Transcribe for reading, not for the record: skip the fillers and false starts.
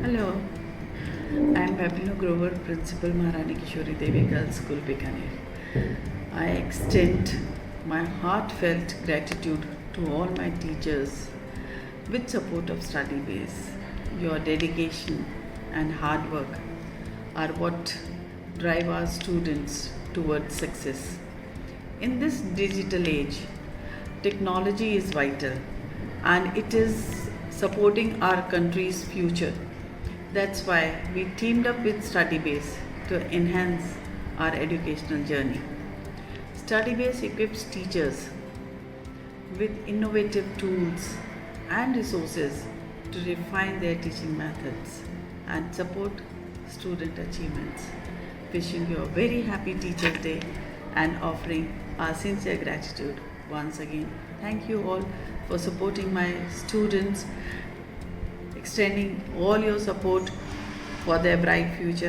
Hello, I'm Pepino Grover, Principal Maharani Kishori Devi School, Bikaner. I extend my heartfelt gratitude to all my teachers with support of Studybase. Your dedication and hard work are what drive our students towards success. In this digital age, technology is vital and it is supporting our country's future. That's why we teamed up with Studybase to enhance our educational journey. Studybase equips teachers with innovative tools and resources to refine their teaching methods and support student achievements. Wishing you a very happy Teachers' Day and offering our sincere gratitude once again. Thank you all for supporting my students, extending all your support for their bright future.